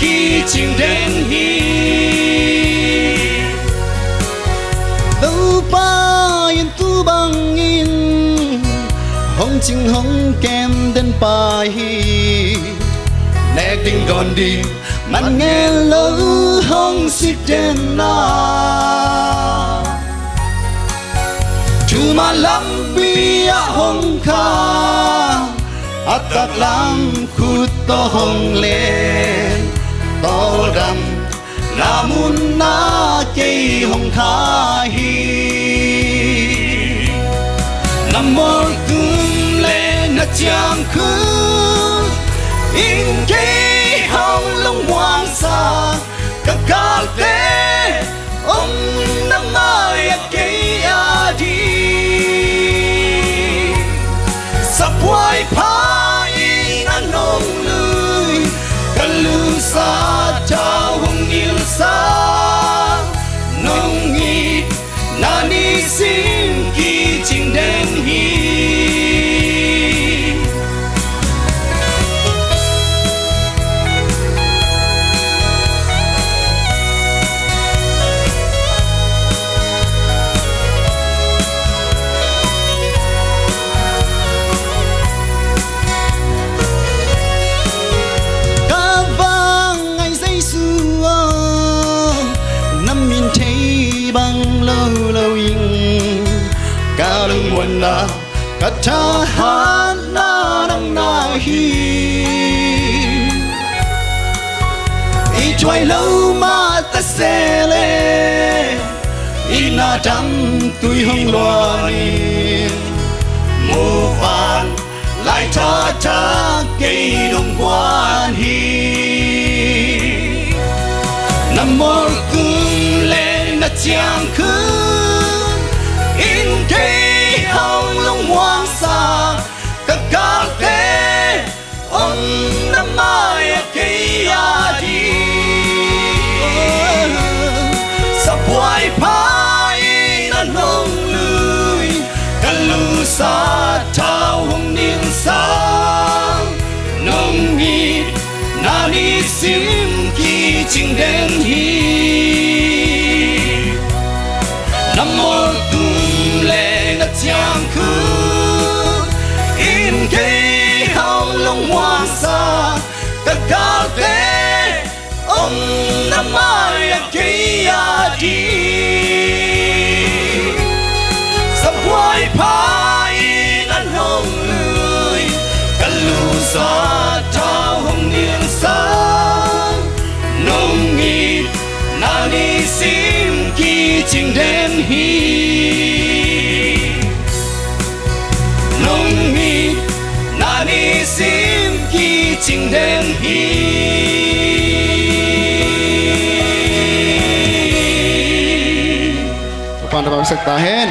kỳ trình đến hi đâu ba yên tu bằng in hong ching hong kem đến pa hi nè tình còn đi man nghe lỡ hong xích đến na tu ma lam bia hong kha atak lam khut to hong lên to đam namun na cây hong kha hi nam mô kum le na chang khu in cây hong long hoàng sa các ca te om nam mai cây a di sắp quay phá in an nông lưới cần lưu xa trao hồng nhiều xa nông nghi nani xin kỳ trình đến hi băng lâu lâu in ca lưng buồn na cả cha hát na nang na hi i choai lâu ma ta se le i na trắng tui hong loa ni mù phàn lại cha cha cây đồng quan hi nam mô kum le na chang khu in cây hồng long hoàng sa các ca te om nam mai cây a di sắp quay phá in an hồng lưới cần lưu xa trao hồng niên sáng nông nghi nani sim kỳ trình đến hi nam mô kum le na chang khu in cây hồng long hoàng sa các ca te om nam mai cây a di sắp quay phá in an hồng lưới cần lưu xa trao hồng niên sáng nông nghi nani sim kỳ trình đến hi nông nghi nani sim kỳ trình đến hi Paano ba sa tahin?